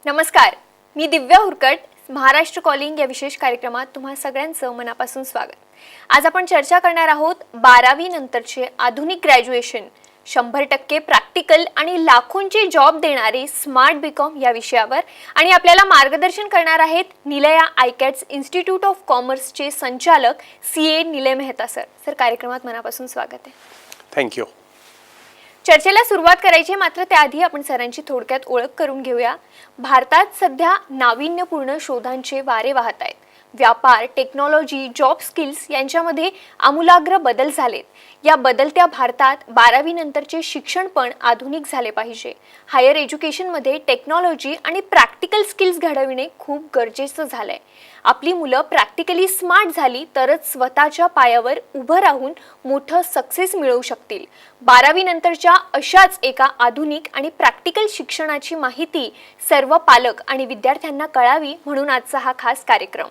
नमस्कार, मी दिव्या हुरकट. महाराष्ट्र कॉलिंग या विशेष कार्यक्रमात तुम्हा सगळ्यांचं मनापासून स्वागत. आज आपण चर्चा करणार आहोत 12वी नंतरचे आधुनिक ग्रॅज्युएशन, 100% प्रॅक्टिकल आणि लाखोंचे जॉब देणारे स्मार्ट बीकॉम या विषयावर. आणि आपल्याला मार्गदर्शन करणार आहेत निलया आयकॅट्स इन्स्टिट्यूट ऑफ कॉमर्सचे संचालक CA निलय मेहता सर. सर, कार्यक्रमात मनापासून स्वागत आहे. थँक्यू. चर्चेला सुरुवात करायची, मात्र त्याआधी आपण सरांची थोडक्यात ओळख करून घेऊया. भारतात सध्या नाविन्यपूर्ण शोधांचे वारे वाहत आहेत. व्यापार, टेक्नॉलॉजी, जॉब स्किल्स यांच्यामध्ये आमूलाग्र बदल झालेत. या बदलत्या भारतात 12वी नंतरचे शिक्षण पण आधुनिक झाले पाहिजे. हायर एज्युकेशनमध्ये टेक्नॉलॉजी आणि प्रॅक्टिकल स्किल्स घडविणे खूप गरजेचं झालंय. आपली मुलं प्रॅक्टिकली स्मार्ट झाली तरच स्वतःच्या पायावर उभं राहून मोठं सक्सेस मिळवू शकतील. 12वी नंतरच्या अशाच एका आधुनिक आणि प्रॅक्टिकल शिक्षणाची माहिती सर्व पालक आणि विद्यार्थ्यांना कळावी म्हणून आजचा हा खास कार्यक्रम.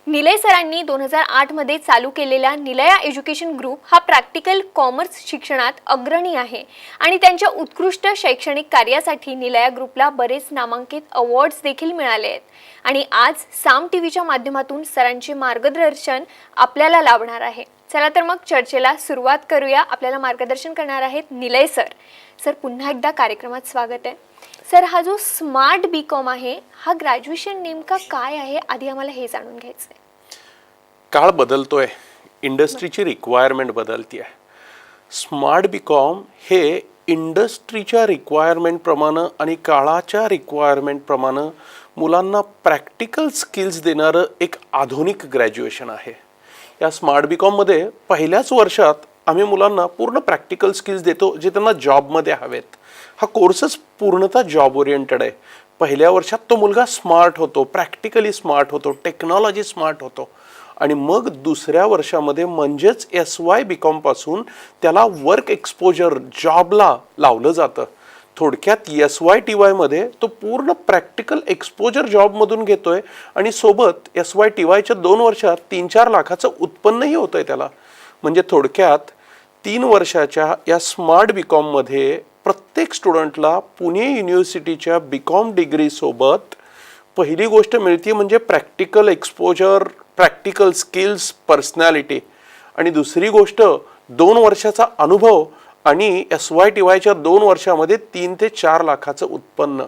निलय सरांनी 2008 मध्ये चालू केलेला निलया एज्युकेशन ग्रुप हा प्रॅक्टिकल कॉमर्स शिक्षणात अग्रणी आहे आणि त्यांच्या उत्कृष्ट शैक्षणिक कार्यासाठी निलया ग्रुपला बरेच नामांकित अवॉर्ड्स देखील मिळाले आहेत. आणि आज साम टीव्हीच्या माध्यमातून सरांचे मार्गदर्शन आपल्याला लाभणार आहे. चला तर मग चर्चेला सुरुवात करूया. आपल्याला मार्गदर्शन करणार आहेत निलय सर. सर, पुन्हा एकदा कार्यक्रमात स्वागत आहे. सर, हा जो स्मार्ट बीकॉम आहे हा ग्रॅज्युएशन नेमका काय आहे, आधी आम्हाला हे जाणून घ्यायचं आहे. काळ बदलतोय, इंडस्ट्रीची रिक्वायरमेंट बदलती आहे. स्मार्ट बीकॉम हे इंडस्ट्रीच्या रिक्वायरमेंट प्रमाणे आणि काळाच्या रिक्वायरमेंट प्रमाणे मुलांना प्रॅक्टिकल स्किल्स देणारं एक आधुनिक ग्रॅज्युएशन आहे. या स्मार्ट बीकॉममध्ये पहिल्याच वर्षात आम्ही मुलांना पूर्ण प्रॅक्टिकल स्किल्स देतो जे त्यांना जॉबमध्ये हवेत. हा कोर्सच पूर्णतः जॉब ओरिएंटेड आहे. पहिल्या वर्षात तो मुलगा स्मार्ट होतो, प्रॅक्टिकली स्मार्ट होतो, टेक्नॉलॉजी स्मार्ट होतो आणि मग दुसऱ्या वर्षामध्ये म्हणजेच SY बीकॉम पासून त्याला वर्क एक्सपोजर जॉबला लावलं जातं. थोडक्यात SY-TY मध्ये तो पूर्ण प्रॅक्टिकल एक्सपोजर जॉबमधून घेतोय आणि सोबत SY-TYच्या 2 वर्षात 3-4 लाखाचं उत्पन्नही होतंय त्याला. म्हणजे थोडक्यात 3 वर्षाच्या या स्मार्ट बीकॉममध्ये प्रत्येक स्टुडंटला पुणे युनिव्हर्सिटीच्या बीकॉम डिग्रीसोबत पहिली गोष्ट मिळते म्हणजे practical exposure, practical skills, personality. आणि दुसरी गोष्ट 2 वर्षाचा अनुभव आणि SY-TYच्या 2 वर्षामध्ये 3 ते 4 लाखाचं उत्पन्न.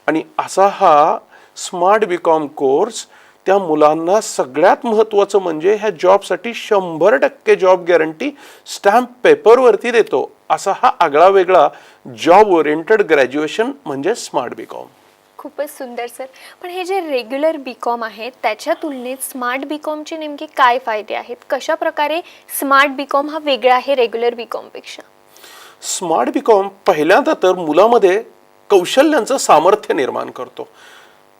आणि असा हा स्मार्ट बीकॉम कोर्स त्या मुलांना सगळ्यात महत्त्वाचं म्हणजे ह्या जॉबसाठी 100% जॉब गॅरंटी स्टॅम्प पेपरवरती देतो. असा हा आगळा वेगळा जॉब ओरिएंटेड ग्रॅज्युएशन म्हणजे स्मार्ट बीकॉम. खूपच सुंदर सर. पण हे जे रेग्युलर बीकॉम आहे त्याच्या तुलनेत स्मार्ट बीकॉमचे नेमके काय फायदे आहेत? कशा प्रकारे स्मार्ट बीकॉम हा वेगळा आहे रेग्युलर बीकॉमपेक्षा? स्मार्ट बीकॉम पहिल्यांदा तर मुलामध्ये कौशल्यांचं सामर्थ्य निर्माण करतो.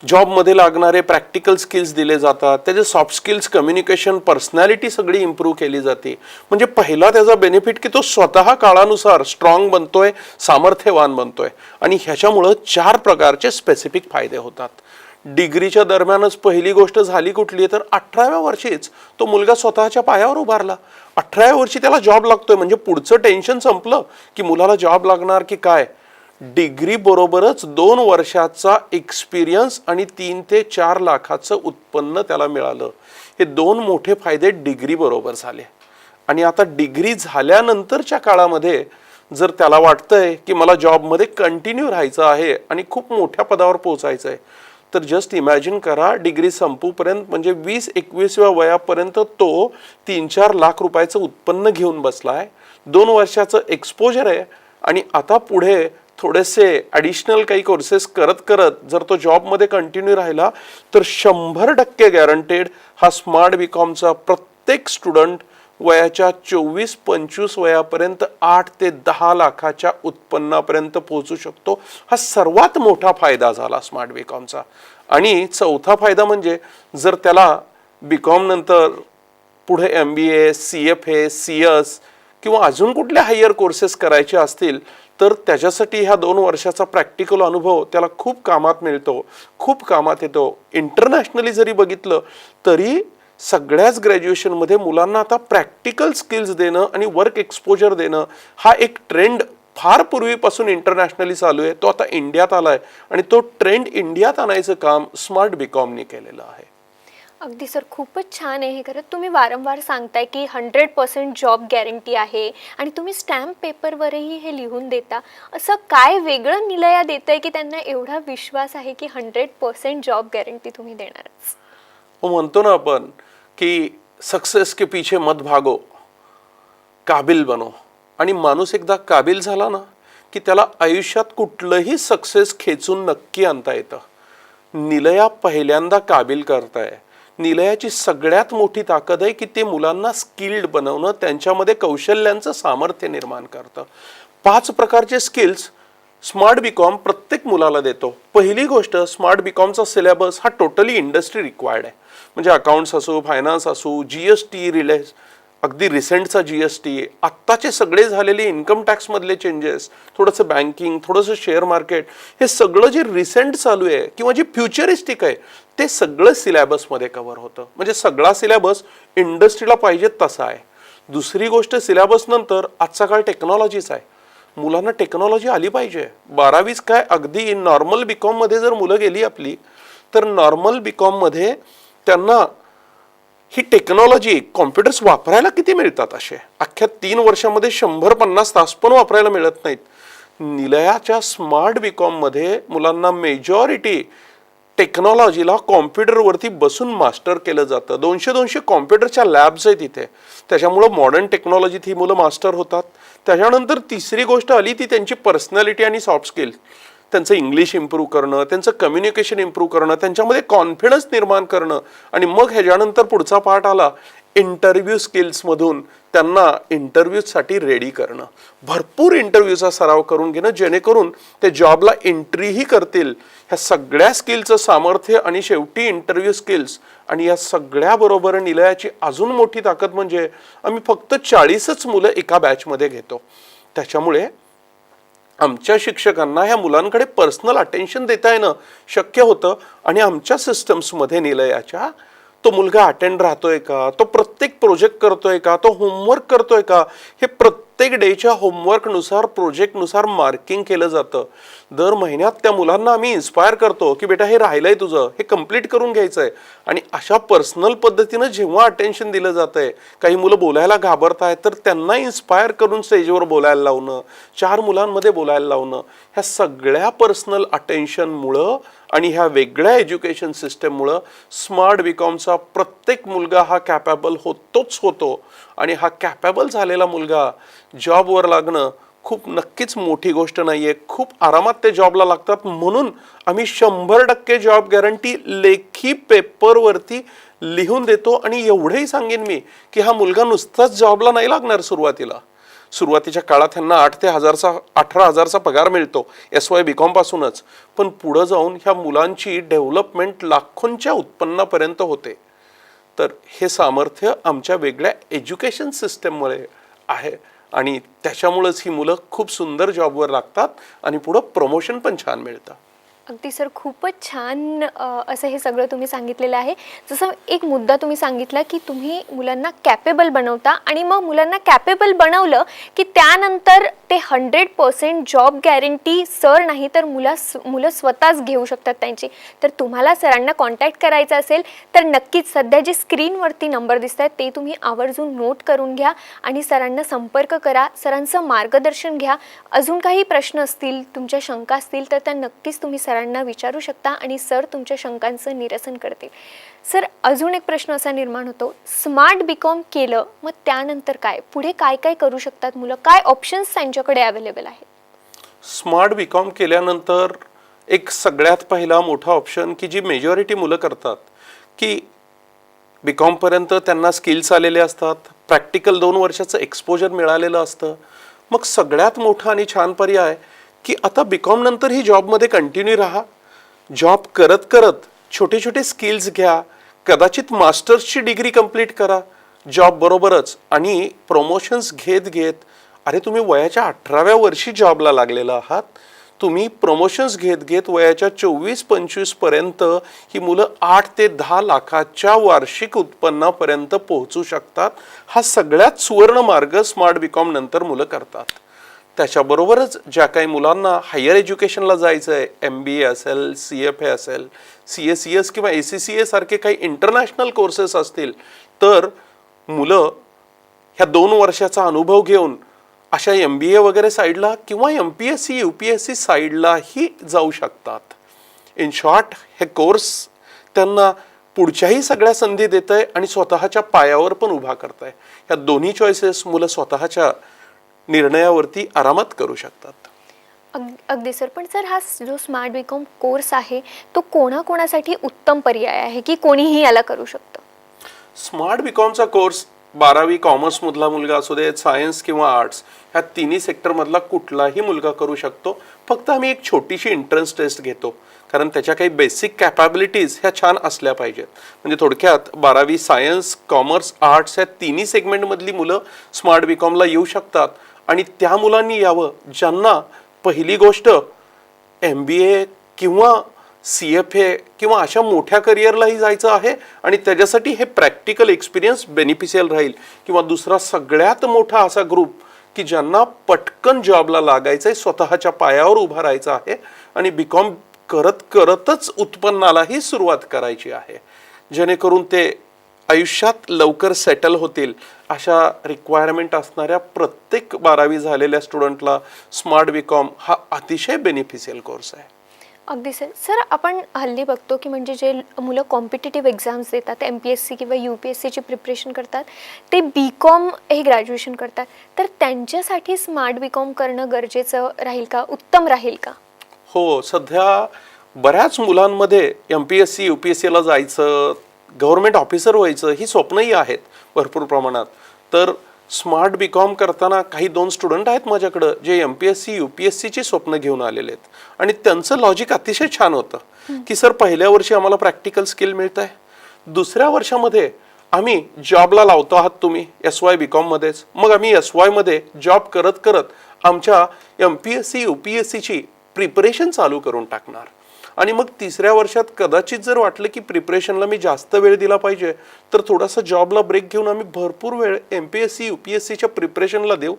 जॉबमध्ये लागणारे प्रॅक्टिकल स्किल्स दिले जातात, त्याचे सॉफ्ट स्किल्स, कम्युनिकेशन, पर्सनॅलिटी सगळी इम्प्रूव्ह केली जाते. म्हणजे पहिला त्याचा बेनिफिट की तो स्वतः काळानुसार स्ट्रॉंग बनतोय, सामर्थ्यवान बनतोय. आणि ह्याच्यामुळं 4 प्रकारचे स्पेसिफिक फायदे होतात. डिग्रीच्या दरम्यानच पहिली गोष्ट झाली कुठली तर 18व्या वर्षीच तो मुलगा स्वतःच्या पायावर उभारला. 18व्या वर्षी त्याला जॉब लागतोय म्हणजे पुढचं टेन्शन संपलं की मुलाला जॉब लागणार की काय. डिग्री बरोबरच 2 वर्षाचा एक्सपिरियन्स आणि 3 ते 4 लाखाचं उत्पन्न त्याला मिळालं. हे 2 मोठे फायदे डिग्री बरोबर झाले. आणि आता डिग्री झाल्यानंतरच्या काळामध्ये जर त्याला वाटतंय की मला जॉबमध्ये कंटिन्यू राहायचं आहे आणि खूप मोठ्या पदावर पोहोचायचं आहे तर जस्ट इमॅजिन करा, डिग्री संपूपर्यंत म्हणजे 20-21व्या वयापर्यंत तो 3-4 लाख रुपयाचं उत्पन्न घेऊन बसलाय. 2 वर्षाचं एक्सपोजर आहे आणि आता पुढे थोडेसे ॲडिशनल काही कोर्सेस करत करत जर तो जॉबमध्ये कंटिन्यू राहिला तर 100% गॅरंटेड हा स्मार्ट बीकॉमचा प्रत्येक स्टुडंट वयाच्या 24-25 वयापर्यंत 8 ते 10 लाखाच्या उत्पन्नापर्यंत पोहोचू शकतो. हा सर्वात मोठा फायदा झाला स्मार्ट बीकॉमचा. आणि चौथा फायदा म्हणजे जर त्याला बीकॉम नंतर पुढे MBA, CFA, CS किंवा अजून कुठले हायर कोर्सेस करायचे असतील तर त्याच्यासाठी ह्या 2 वर्षाचा प्रॅक्टिकल अनुभव त्याला खूप कामात मिळतो, खूप कामात येतो. इंटरनॅशनली जरी बघितलं तरी सगळ्याच ग्रॅज्युएशनमध्ये मुलांना आता प्रॅक्टिकल स्किल्स देणं आणि वर्क एक्सपोजर देणं हा एक ट्रेंड फार पूर्वीपासून इंटरनॅशनली चालू आहे, तो आता इंडियात आलाय आणि तो ट्रेंड इंडियात आणायचं काम स्मार्ट बीकॉमने केलेलं आहे. अगदी सर, खूपच छान आहे हे. खरं तुम्ही वारंवार सांगताय की 100% जॉब गॅरंटी आहे आणि तुम्ही स्टॅम्प पेपरवरही हे लिहून देता. असं काय वेगळं निलया देतंय की त्यांना एवढा विश्वास आहे की 100% जॉब गॅरंटी तुम्ही देणारच? म्हणतो ना आपण की सक्सेस के पीछे मत भागो, काबिल बनो. आणि माणूस एकदा काबिल झाला ना की त्याला आयुष्यात कुठलंही सक्सेस खेचून नक्की आणता येतं. निलया पहिल्यांदा काबिल करताय. निलयाची सगळ्यात मोठी ताकद आहे की ते मुलांना स्किल्ड बनवणं, त्यांच्यामध्ये कौशल्यांचं सामर्थ्य निर्माण करतं. 5 प्रकारचे स्किल्स स्मार्ट बीकॉम प्रत्येक मुलाला देतो. पहिली गोष्ट, स्मार्ट बीकॉमचा सिलेबस हा टोटली इंडस्ट्री रिक्वायर्ड आहे. म्हणजे अकाउंट्स असो, फायनान्स असो, जीएसटी रिलेस, अगदी रिसेंटचा जीएसटी, आत्ताचे सगळे झालेले इन्कम टॅक्स मधले चेंजेस, थोडंसं बँकिंग, थोडंसं शेअर मार्केट, हे सगळं जे रिसेंट चालू आहे किंवा जे फ्युचरिस्टिक आहे ते सगळं सिलेबसमध्ये कव्हर होतं. म्हणजे सगळा सिलेबस इंडस्ट्रीला पाहिजे तसा आहे. दुसरी गोष्ट, सिलेबस नंतर आजचा काळ टेक्नॉलॉजीचा आहे. मुलांना टेक्नॉलॉजी आली पाहिजे. 12वीच काय, अगदी नॉर्मल बीकॉम मध्ये जर मुलं गेली आपली, तर नॉर्मल बीकॉम मध्ये त्यांना ही टेक्नॉलॉजी, कॉम्प्युटर्स वापरायला किती मिळतात असे, अख्ख्या 3 वर्षामध्ये 150 तास पण वापरायला मिळत नाहीत. निलयाच्या स्मार्ट बीकॉम मध्ये मुलांना मेजॉरिटी टेक्नॉलॉजीला कॉम्प्युटरवरती बसून मास्टर केलं जातं. 200 कॉम्प्युटरच्या लॅब्स आहेत इथे. त्याच्यामुळं मॉडर्न टेक्नॉलॉजीत ही मुलं मास्टर होतात. त्याच्यानंतर तिसरी गोष्ट आली ती त्यांची पर्सनॅलिटी आणि सॉफ्ट स्किल. त्यांचं इंग्लिश इम्प्रूव्ह करणं, त्यांचं कम्युनिकेशन इम्प्रूव्ह करणं, त्यांच्यामध्ये कॉन्फिडन्स निर्माण करणं. आणि मग ह्याच्यानंतर पुढचा पार्ट आला इंटरव्ह्यू स्किल्समधून त्यांना इंटरव्ह्यूसाठी रेडी करणं. भरपूर इंटरव्ह्यूचा सराव करून घेणं, जेणेकरून ते जॉबला एंट्रीही करतील. ह्या सगळ्या स्किलचं सामर्थ्य आणि शेवटी इंटरव्ह्यू स्किल्स. आणि या सगळ्याबरोबर निलयाची अजून मोठी ताकद म्हणजे आम्ही फक्त 40च मुलं एका बॅचमध्ये घेतो. त्याच्यामुळे आमच्या शिक्षकांना ह्या मुलांकडे पर्सनल अटेन्शन देता येणं शक्य होतं. आणि आमच्या सिस्टम्समध्ये निलयाच्या तो मुलगा अटेंड राहतोय का, तो प्रत्येक प्रोजेक्ट करतोय का, तो होमवर्क करतोय का, हे प्रत्येक डेच्या होमवर्कनुसार, प्रोजेक्टनुसार मार्किंग केलं जातं. दर महिन्यात त्या मुलांना आम्ही इन्स्पायर करतो की बेटा हे राहिलंय तुझं, हे कम्प्लीट करून घ्यायचंय. आणि अशा पर्सनल पद्धतीनं जेव्हा अटेन्शन दिलं जातंय, काही मुलं बोलायला घाबरतायत तर त्यांना इन्स्पायर करून स्टेजवर बोलायला लावणं, 4 मुलांमध्ये बोलायला लावणं, ह्या सगळ्या पर्सनल अटेन्शनमुळं आणि ह्या वेगळ्या एज्युकेशन सिस्टममुळं स्मार्ट बीकॉमचा प्रत्येक मुलगा हा कॅपेबल होतोच होतो. आणि हा कॅपेबल झालेला मुलगा जॉबवर लागणं खूप नक्कीच मोठी गोष्ट नाहीये. खूप आरामात ते जॉबला लागतात. म्हणून आम्ही 100% जॉब गॅरंटी लेखी पेपरवरती लिहून देतो. आणि एवढंही सांगेन मी की हा मुलगा नुसताच जॉबला नाही लागणार. सुरुवातीच्या काळात त्यांना 8 ते 18,000चा पगार मिळतो SY बीकॉम पासूनच. पण पुढे जाऊन ह्या मुलांची डेव्हलपमेंट लाखोंच्या उत्पन्नापर्यंत होते. तर हे सामर्थ्य आमच्या वेगळ्या एज्युकेशन सिस्टममुळे आहे. आणि त्याच्यामुळेच ही मुलं खूप सुंदर जॉबवर लागतात आणि पुढे प्रमोशन पण छान मिळतं. अगदी सर, खूपच छान असं हे सगळं तुम्ही सांगितलेलं आहे. जसं एक मुद्दा तुम्ही सांगितला की तुम्ही मुलांना कॅपेबल बनवता आणि मग मुलांना कॅपेबल बनवलं की त्यानंतर ते 100% जॉब गॅरंटी सर नाही तर मुलं स्वतःच घेऊ शकतात त्यांची. तर तुम्हाला सरांना कॉन्टॅक्ट करायचा असेल तर नक्कीच सध्या जे स्क्रीनवरती नंबर दिसत आहेत ते तुम्ही आवर्जून नोट करून घ्या आणि सरांना संपर्क करा, सरांचं मार्गदर्शन घ्या. अजून काही प्रश्न असतील, तुमच्या शंका असतील तर त्या नक्कीच तुम्ही सरांना विचारू शकता आणि सर तुमच्या शंकांचं निरसन करतील. सर, अजून एक प्रश्न असा निर्माण होतो, स्मार्ट बीकॉम केलं मग त्यानंतर काय, पुढे काय काय करू शकतात मुलं, काय ऑप्शन्स त्यांच्याकडे अवेलेबल आहेत? स्मार्ट बीकॉम केल्यानंतर एक सगळ्यात पहिला मोठा ऑप्शन की जी मेजॉरिटी मुलं करतात की बीकॉम पर्यंत त्यांना स्किल्स आलेले असतात, प्रॅक्टिकल 2 वर्षाचं एक्सपोजर मिळालेलं असतं. मग सगळ्यात मोठा आणि छान पर्याय की आता बीकॉम नंतर ही जॉबमध्ये कंटिन्यू राहा. जॉब करत करत छोटे छोटे स्किल्स घ्या, कदाचित मास्टर्सची डिग्री कंप्लीट करा जॉब बरोबरच. आणि प्रमोशन्स घेत घेत, अरे तुम्ही वयाच्या 18व्या वर्षी जॉबला लागलेला आहात, तुम्ही प्रमोशन्स घेत घेत वयाच्या 24-25 पर्यंत ही मुलं 8 ते 10 लाखाच्या वार्षिक उत्पन्नापर्यंत पोहोचू शकतात. हा सगळ्यात सुवर्ण मार्ग स्मार्ट बीकॉम नंतर मुलं करतात. त्याच्याबरोबरच ज्या काही मुलांना हायर एज्युकेशनला जायचं आहे, MBA असेल, CFA असेल, CACS किंवा ACCA सारखे काही इंटरनॅशनल कोर्सेस असतील, तर मुलं ह्या 2 वर्षाचा अनुभव घेऊन अशा MBA वगैरे साईडला किंवा MPSC UPSC साईडलाही जाऊ शकतात. इन शॉर्ट, हे कोर्स त्यांना पुढच्याही सगळ्या संधी देत आहे आणि स्वतःच्या पायावर पण उभा करत आहे. ह्या दोन्ही चॉईसेस मुलं स्वतःच्या निर्णयावरती आरामात करू शकतात. अगदी सर. पण सर, हा जो स्मार्ट बीकॉम कोर्स आहे तो कोणाकोणासाठी उत्तम पर्याय आहे की कोणीही याला करू शकतं? स्मार्ट बीकॉमचा कोर्स 12वी कॉमर्समधला मुलगा असू दे, सायन्स किंवा आर्ट्स, ह्या तिन्ही सेक्टरमधला कुठलाही मुलगा करू शकतो. फक्त आम्ही एक छोटीशी एंट्रन्स टेस्ट घेतो, कारण त्याच्या काही बेसिक कॅपॅबिलिटीज ह्या छान असल्या पाहिजेत. म्हणजे थोडक्यात 12वी सायन्स, कॉमर्स, आर्ट्स ह्या तिन्ही सेगमेंटमधली मुलं स्मार्ट बीकॉमला येऊ शकतात. आणि त्या मुलांनी यावं ज्यांना पहिली गोष्ट MBA किंवा CFA किंवा अशा मोठ्या करिअरलाही जायचं आहे आणि त्याच्यासाठी हे प्रॅक्टिकल एक्सपिरियन्स बेनिफिशियल राहील. किंवा दुसरा सगळ्यात मोठा असा ग्रुप की ज्यांना पटकन जॉबला लागायचं आहे, स्वतःच्या पायावर उभा राहायचं आहे आणि बीकॉम करत करतच उत्पन्नालाही सुरुवात करायची आहे, जेणेकरून ते आयुष्यात लवकर सेटल होतील. अशा रिक्वायरमेंट असणाऱ्या प्रत्येक 12वी झालेल्या स्टुडंटला स्मार्ट बीकॉम हा अतिशय बेनिफिशियल कोर्स आहे. अगदी सर. सर, आपण हल्ली बघतो की म्हणजे जे मुलं कॉम्पिटिटिव्ह एक्झाम्स देतात, MPSC किंवा UPSCची प्रिपरेशन करतात, ते BCom हे ग्रॅज्युएशन करतात, तर त्यांच्यासाठी स्मार्ट बीकॉम करणं गरजेचं राहील का, उत्तम राहील का? हो, सध्या बऱ्याच मुलांमध्ये MPSC UPSCला जायचं, गव्हर्नमेंट ऑफिसर व्हायचं ही स्वप्नही आहेत भरपूर प्रमाणात. तर स्मार्ट बीकॉम करताना काही 2 स्टुडंट आहेत माझ्याकडं जे MPSC UPSCची स्वप्न घेऊन आलेले आहेत. आणि त्यांचं लॉजिक अतिशय छान होतं की सर, पहिल्या वर्षी आम्हाला प्रॅक्टिकल स्किल मिळत आहे, दुसऱ्या वर्षामध्ये आम्ही जॉबला लावतो आहात तुम्ही SY BCom मध्येच, मग आम्ही SY मध्ये जॉब करत करत आमच्या MPSC UPSCची प्रिपरेशन चालू करून टाकणार. आणि मग तिसऱ्या वर्षात कदाचित जर वाटलं की प्रिपरेशनला मी जास्त वेळ दिला पाहिजे, तर थोडासा जॉबला ब्रेक घेऊन आम्ही भरपूर वेळ MPSC UPSCच्या प्रिपरेशनला देऊ,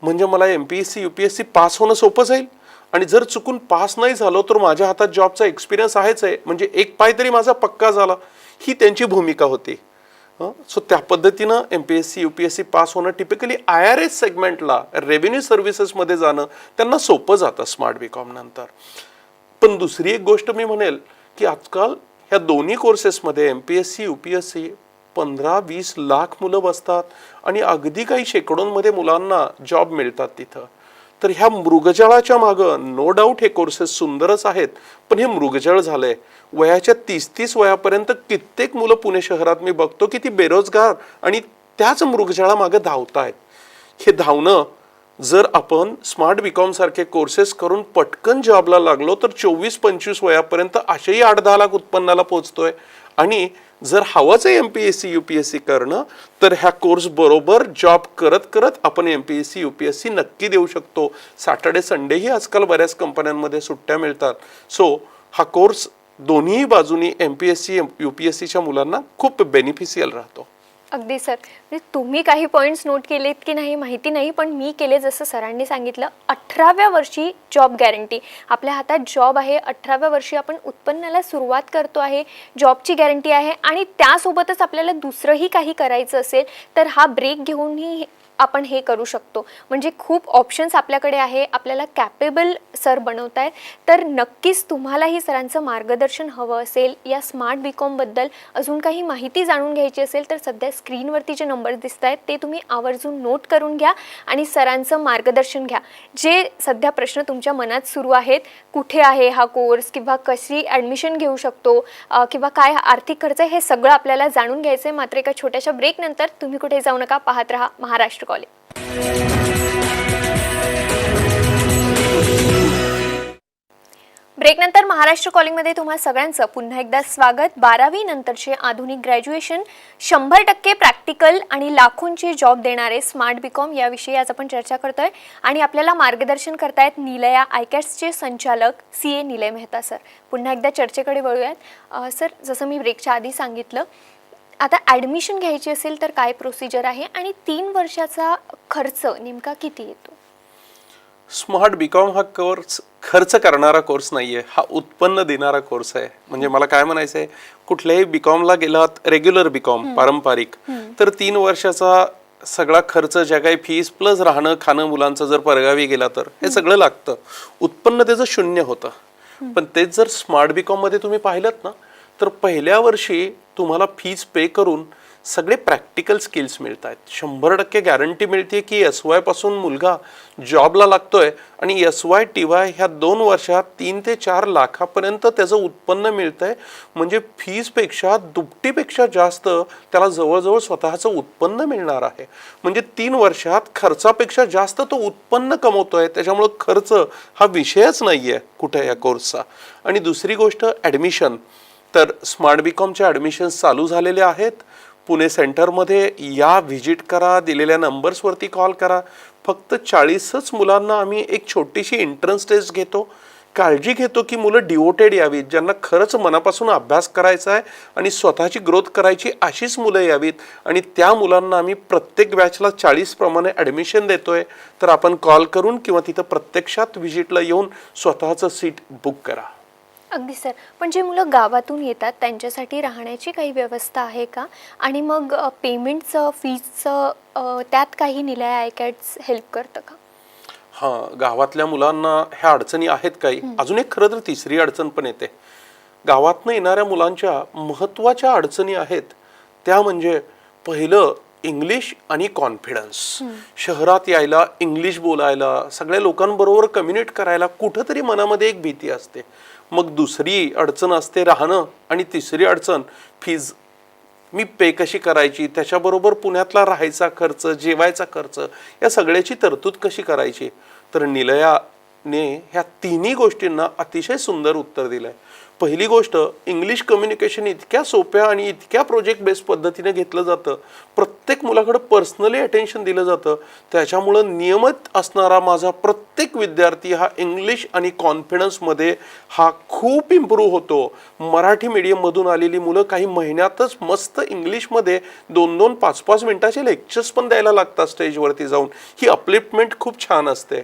म्हणजे मला MPSC UPSC पास होणं सोपं जाईल. आणि जर चुकून पास नाही झालो तर माझ्या हातात जॉबचा एक्सपिरियन्स आहेच आहे, म्हणजे एक पाय तरी माझा पक्का झाला. ही त्यांची भूमिका होती. सो त्या पद्धतीनं MPSC UPSC पास होणं टिपिकली IRS सेगमेंटला, रेव्हेन्यू सर्व्हिसेसमध्ये जाणं त्यांना सोपं जातं स्मार्ट बीकॉम नंतर. पण दुसरी एक गोष्ट मी म्हणेल की आजकाल ह्या दोन्ही कोर्सेसमध्ये MPSC UPSC 15-20 लाख मुलं बसतात आणि अगदी काही शेकडोंमध्ये मुलांना जॉब मिळतात तिथं. तर ह्या मृगजळाच्या मागं नो डाऊट हे कोर्सेस सुंदरच आहेत, पण हे मृगजळ झालंय. वयाच्या 30-30 वयापर्यंत कित्येक मुलं पुणे शहरात मी बघतो की ती बेरोजगार आणि त्याच मृगजळामागं धावतायत. हे धावणं जर आपण स्मार्ट बीकॉम सारखे कोर्सेस करून पटकन जॉबला लागलो तर 24-25 वयापर्यंत असेही 8-10 लाख उत्पन्नाला पोहोचतोय. आणि जर हवंच आहे MPSC UPSC करणं, तर ह्या कोर्स बरोबर जॉब करत करत आपण MPSC UPSC नक्की देऊ शकतो. सॅटर्डे संडेही आजकाल बऱ्याच कंपन्यांमध्ये सुट्ट्या मिळतात. सो हा कोर्स दोन्ही बाजूनी MPSC UPSCच्या मुलांना खूप बेनिफिशियल राहतो. अगदी सर. म्हणजे तुम्ही काही पॉईंट्स नोट केलेत की नाही माहिती नाही, पण मी केले. जसं सरांनी सांगितलं, 18व्या वर्षी जॉब गॅरंटी. आपल्या हातात जॉब आहे, 18व्या वर्षी आपण उत्पन्नाला सुरुवात करतो आहे, जॉबची गॅरंटी आहे. आणि त्यासोबतच आपल्याला दुसरंही काही करायचं असेल तर हा ब्रेक घेऊनही आपण हे करू शकतो. म्हणजे खूप ऑप्शन्स आपल्याकडे आहे. आपल्याला कॅपेबल सर बनवतायत. तर नक्कीच तुम्हालाही सरांचं मार्गदर्शन हवं असेल, या स्मार्ट बीकॉमबद्दल अजून काही माहिती जाणून घ्यायची असेल, तर सध्या स्क्रीनवरती जे नंबर दिसत आहेत ते तुम्ही आवर्जून नोट करून घ्या आणि सरांचं मार्गदर्शन घ्या. जे सध्या प्रश्न तुमच्या मनात सुरू आहेत, कुठे आहे हा कोर्स किंवा कशी ॲडमिशन घेऊ शकतो किंवा काय आर्थिक खर्च, हे सगळं आपल्याला जाणून घ्यायचं आहे. मात्र एका छोट्याशा ब्रेकनंतर. तुम्ही कुठे जाऊ नका, पाहत रहा महाराष्ट्र कॉलिंग. ब्रेकनंतर महाराष्ट्र कॉलिंगमध्ये तुम्हा सगळ्यांचं पुन्हा एकदा स्वागत. 12वी नंतरचे आधुनिक ग्रॅज्युएशन, 100% प्रॅक्टिकल आणि लाखोंचे जॉब देणारे स्मार्ट बीकॉम याविषयी आज आपण चर्चा करतोय. आणि आपल्याला मार्गदर्शन करतायत निलया आयकॅट्सचे संचालक CA निलय मेहता सर. पुन्हा एकदा चर्चेकडे वळूयात. सर, जसं मी ब्रेकच्या आधी सांगितलं, आता ॲडमिशन घ्यायची असेल तर काय प्रोसिजर आहे आणि 3 वर्षाचा खर्च नेमका किती येतो? स्मार्ट बीकॉम हा कोर्स खर्च करणारा कोर्स नाहीये, हा उत्पन्न देणारा कोर्स आहे. म्हणजे मला काय म्हणायचंय, कुठल्याही बीकॉमला गेलात, रेग्युलर बीकॉम पारंपरिक, तर 3 वर्षाचा सगळा खर्च, ज्या काही फीस प्लस राहणं खाणं मुलांचं जर परगावी गेला तर हे सगळं लागतं. उत्पन्न त्याचं शून्य होतं. पण तेच जर स्मार्ट बीकॉम मध्ये तुम्ही पाहिलं ना, तर पहिल्या वर्षी तुम्हाला फीस पे करून सगळे प्रॅक्टिकल स्किल्स मिळत आहेत. 100% गॅरंटी मिळते की SY पासून मुलगा जॉबला लागतोय आणि SY TY ह्या 2 वर्षात 3 ते 4 लाखापर्यंत त्याचं उत्पन्न मिळतंय. म्हणजे फीसपेक्षा दुपटीपेक्षा जास्त त्याला जवळजवळ स्वतःचं उत्पन्न मिळणार आहे. म्हणजे 3 वर्षात खर्चापेक्षा जास्त तो उत्पन्न कमवतोय. त्याच्यामुळे खर्च हा विषयच नाहीये कुठे या कोर्सचा. आणि दुसरी गोष्ट ॲडमिशन, तर स्मार्ट बीकॉमचे ॲडमिशन्स चालू झालेले आहेत. पुणे सेंटरमध्ये या, व्हिजिट करा, दिलेल्या नंबर्सवरती कॉल करा. फक्त 40च मुलांना आम्ही एक छोटीशी एंट्रन्स टेस्ट घेतो. काळजी घेतो की मुलं डिवोटेड यावीत, ज्यांना खरंच मनापासून अभ्यास करायचा आहे आणि स्वतःची ग्रोथ करायची अशीच मुलं यावीत. आणि त्या मुलांना आम्ही प्रत्येक बॅचला 40 प्रमाणे ॲडमिशन देतोय. तर आपण कॉल करून किंवा तिथं प्रत्यक्षात व्हिजिटला येऊन स्वतःचं सीट बुक करा. अगदी सर. पण जे मुलं गावातून येतात त्यांच्यासाठी राहण्याची काही व्यवस्था आहे का? आणि मग पेमेंटचं, फीजचं त्यात काही निलय आयकॅट्स हेल्प करतं का? हां, गावातल्या मुलांना ह्या अडचणी आहेत काही. अजून एक खरं तर तिसरी अडचण पण येते. गावातनं येणाऱ्या मुलांच्या महत्त्वाच्या अडचणी आहेत त्या म्हणजे पहिलं इंग्लिश आणि कॉन्फिडन्स. शहरात यायला, इंग्लिश बोलायला, सगळ्या लोकांबरोबर कम्युनिकेट करायला कुठंतरी मनामध्ये एक भीती असते. मग दुसरी अडचण असते राहणं आणि तिसरी अडचण फीज. मी पे कशी करायची, त्याच्याबरोबर पुण्यातला राहायचा खर्च, जेवायचा खर्च, या सगळ्याची तरतूद कशी करायची. तर निलयाने ह्या तिन्ही गोष्टींना अतिशय सुंदर उत्तर दिलंय. पहिली गोष्ट, इंग्लिश कम्युनिकेशन इतक्या सोप्या आणि इतक्या प्रोजेक्ट बेस्ड पद्धतीने घेतलं जातं. प्रत्येक मुलाकडे पर्सनली अटेन्शन दिलं जातं. त्याच्यामुळं नियमित असणारा माझा प्रत्येक विद्यार्थी हा इंग्लिश आणि कॉन्फिडन्समध्ये हा खूप इम्प्रूव्ह होतो. मराठी मीडियममधून आलेली मुलं काही महिन्यातच मस्त इंग्लिशमध्ये 2-2, 5-5 मिनिटाचे लेक्चर्स पण द्यायला लागतात स्टेजवरती जाऊन. ही अपलिफ्टमेंट खूप छान असते.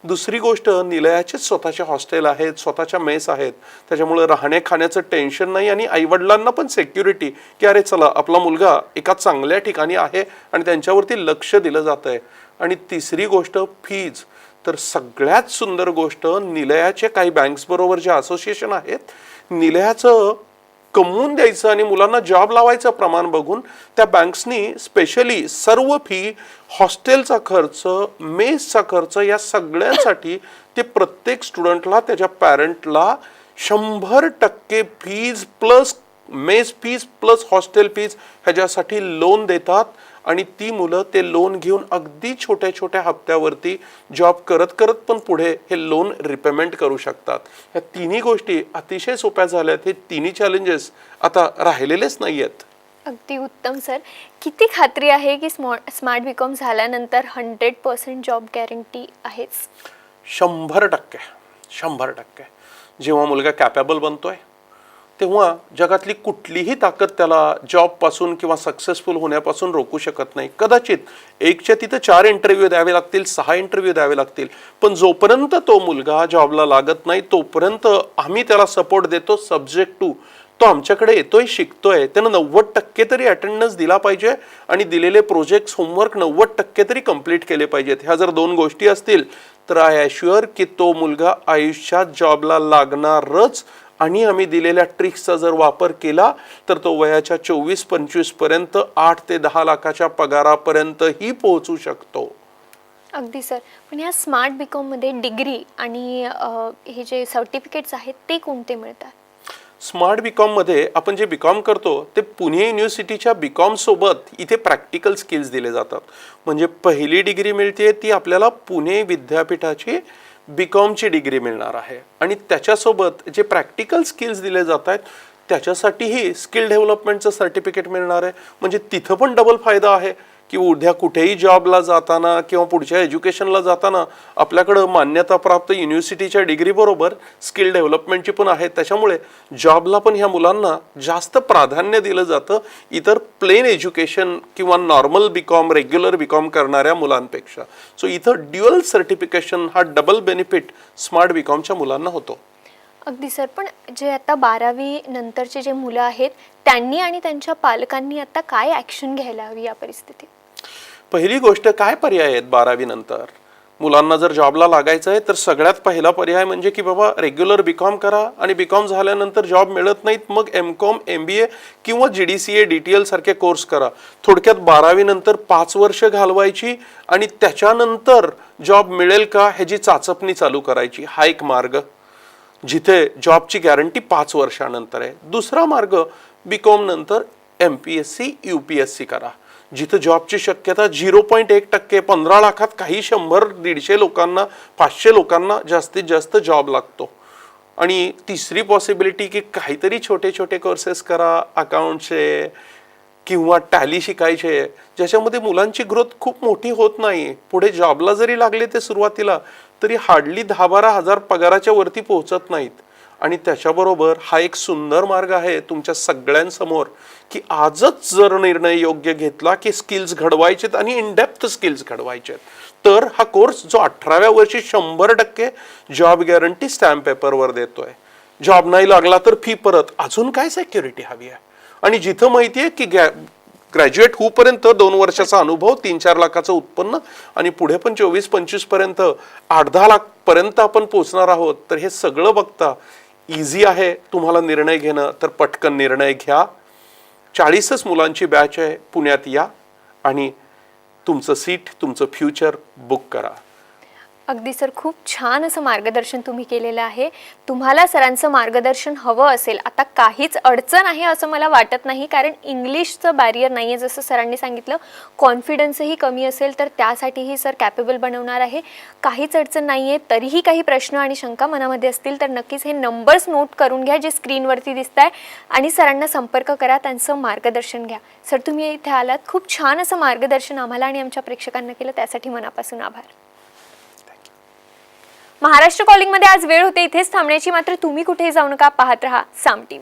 दुसरी गोष्ट, निलयाचे स्वतःचे हॉस्टेल आहेत, स्वतःच्या मेस आहेत. त्याच्यामुळे राहण्या खाण्याचं टेन्शन नाही आणि आईवडिलांना पण सिक्युरिटी की अरे चला आपला मुलगा एका चांगल्या ठिकाणी आहे आणि त्यांच्यावरती लक्ष दिलं जात आहे. आणि तिसरी गोष्ट फीज. तर सगळ्यात सुंदर गोष्ट, निलयाचे काही बँक्स बरोबर जे असोसिएशन आहेत, निलयाचं कमवून द्यायचं आणि मुलांना जॉब लावायचं प्रमाण बघून त्या बँक्सनी स्पेशली सर्व फी, हॉस्टेलचा खर्च, मेसचा खर्च, या सगळ्यांसाठी ते प्रत्येक स्टुडंटला, त्याच्या पॅरेंटला 100% fees plus mess fees plus hostel fees ह्याच्यासाठी लोन देतात. आणि ती मुलं ते लोन घेऊन अगदी छोट्या छोट्या हप्त्यावरती जॉब करत करत पण पुढे हे लोन रिपेमेंट करू शकतात. या तिन्ही गोष्टी अतिशय सोप्या झाल्यात. हे तिन्ही चॅलेंजेस आता राहिलेलेच नाही आहेत. अगदी उत्तम सर. किती खात्री आहे की स्मार्ट बीकॉम झाल्यानंतर 100% जॉब गॅरंटी आहेच? 100%. 100%. जेव्हा मुलगा कॅपेबल बनतोय तेव्हा जगातली कुठलीही ताकद त्याला जॉबपासून किंवा सक्सेसफुल होण्यापासून रोखू शकत नाही. कदाचित एकच्या तिथं 4 इंटरव्ह्यू द्यावे लागतील, 6 इंटरव्ह्यू द्यावे लागतील, पण जोपर्यंत तो मुलगा जॉबला लागत नाही तोपर्यंत आम्ही त्याला सपोर्ट देतो. सब्जेक्ट टू तो आमच्याकडे येतोय, शिकतोय, त्यानं 90% तरी अटेंडन्स दिला पाहिजे आणि दिलेले प्रोजेक्ट्स, होमवर्क 90% तरी कंप्लीट केले पाहिजेत. ह्या जर 2 गोष्टी असतील तर आय ॲश्युअर की तो मुलगा आयुष्यात जॉबला लागणारच. आणि आम्ही दिलेल्या ट्रिक्सचा जर वापर केला तर तो वयाच्या 24-25 पर्यंत 8 ते 10 लाखाच्या पगारापर्यंतही पोहोचू शकतो. अगदी सर. पण या स्मार्ट बीकॉममध्ये डिग्री आणि हे जे सर्टिफिकेट्स आहेत ते कोणते मिळतात? स्मार्ट बीकॉममध्ये आपण जे बीकॉम करतो ते पुणे युनिव्हर्सिटीच्या बीकॉम सोबत इथे प्रॅक्टिकल स्किल्स दिले जातात. म्हणजे पहिली डिग्री मिळते ती आपल्याला पुणे विद्यापीठाची बीकॉमची डिग्री मिळणार आहे आणि त्याच्यासोबत जे प्रॅक्टिकल स्किल्स दिले जात आहेत त्याच्यासाठीही स्किल डेव्हलपमेंटचं सर्टिफिकेट मिळणार आहे. म्हणजे तिथं पण डबल फायदा आहे की उद्या कुठेही जॉबला जाताना किंवा पुढच्या एज्युकेशनला जाताना आपल्याकडं मान्यताप्राप्त युनिव्हर्सिटीच्या डिग्री बरोबर स्किल डेव्हलपमेंटची पण आहे. त्याच्यामुळे जॉबला पण ह्या मुलांना जास्त प्राधान्य दिलं जातं इतर प्लेन एज्युकेशन किंवा नॉर्मल बीकॉम रेग्युलर बीकॉम करणाऱ्या मुलांपेक्षा. सो इथं ड्युअल सर्टिफिकेशन हा डबल बेनिफिट स्मार्ट बीकॉमच्या मुलांना होतो. अगदी सर, पण जे आता 12वी नंतरचे जे मुलं आहेत त्यांनी आणि त्यांच्या पालकांनी आता काय ॲक्शन घ्यायला हवी या परिस्थितीत? पहिली गोष्ट, काय पर्याय आहेत 12वी नंतर? मुलांना जर जॉबला लागायचं आहे तर सगळ्यात पहिला पर्याय म्हणजे की बाबा रेग्युलर बीकॉम करा आणि बीकॉम झाल्यानंतर जॉब मिळत नाहीत मग एमकॉम MBA किंवा GDCA DTL सारखे कोर्स करा. थोडक्यात 12वी नंतर 5 वर्ष घालवायची आणि त्याच्यानंतर जॉब मिळेल का ह्याची चाचपणी चालू करायची. हा एक मार्ग जिथे जॉबची गॅरंटी 5 वर्षानंतर आहे. दुसरा मार्ग, बीकॉम नंतर MPSC UPSC करा जिथं जॉबची शक्यता 0.1%, 15 लाखात काही 100-150 लोकांना 500 लोकांना जास्तीत जास्त जॉब लागतो. आणि तिसरी पॉसिबिलिटी की काहीतरी छोटे छोटे कोर्सेस करा, अकाउंटचे किंवा टॅली शिकायचे ज्याच्यामध्ये मुलांची ग्रोथ खूप मोठी होत नाही. पुढे जॉबला जरी लागले ते सुरुवातीला तरी हार्डली 10-12 हजार पगाराच्या वरती पोहोचत नाहीत. आणि त्याच्याबरोबर हा एक सुंदर मार्ग आहे तुमच्या सगळ्यांसमोर की आजच जर निर्णय योग्य घेतला की स्किल्स घडवायचेत आणि इन डेप्थ स्किल्स घडवायचेत तर हा कोर्स जो 18व्या वर्षी 100% जॉब गॅरंटी स्टॅम्प पेपरवर देतोय. जॉब नाही लागला तर फी परत, अजून काय सिक्युरिटी हवी आहे? आणि जिथं माहिती आहे की ग्रॅज्युएट होऊपर्यंत 2 वर्षाचा अनुभव, 3-4 लाखाचं उत्पन्न आणि पुढे पण 24-25 पर्यंत 8-10 लाख पर्यंत आपण पोहोचणार आहोत. तर हे सगळं बघता इझी आहे तुम्हाला निर्णय घेणं तर पटकन निर्णय घ्या. 40च मुलांची बॅच आहे, पुण्यात या आणि तुमचं सीट, तुमचं फ्युचर बुक करा. अगदी सर, खूप छान असं मार्गदर्शन तुम्ही केलेलं आहे. तुम्हाला सरांचं मार्गदर्शन हवं असेल, आता काहीच अडचण आहे असं मला वाटत नाही, कारण इंग्लिशचं बॅरियर नाही आहे. जसं सरांनी सांगितलं, कॉन्फिडन्सही कमी असेल तर त्यासाठीही सर कॅपेबल बनवणार आहे. काहीच अडचण नाही आहे. तरीही काही प्रश्न आणि शंका मनामध्ये असतील तर नक्कीच हे नंबर्स नोट करून घ्या जे स्क्रीनवरती दिसत आहे आणि सरांना संपर्क करा, त्यांचं मार्गदर्शन घ्या. सर, तुम्ही इथे आलात, खूप छान असं मार्गदर्शन आम्हाला आणि आमच्या प्रेक्षकांना केलं, त्यासाठी मनापासून आभार. महाराष्ट्र कॉलिंगमध्ये आज वेळ होते इथेच थांबण्याची, मात्र तुम्ही कुठेही जाऊ नका, पाहत रहा साम TV.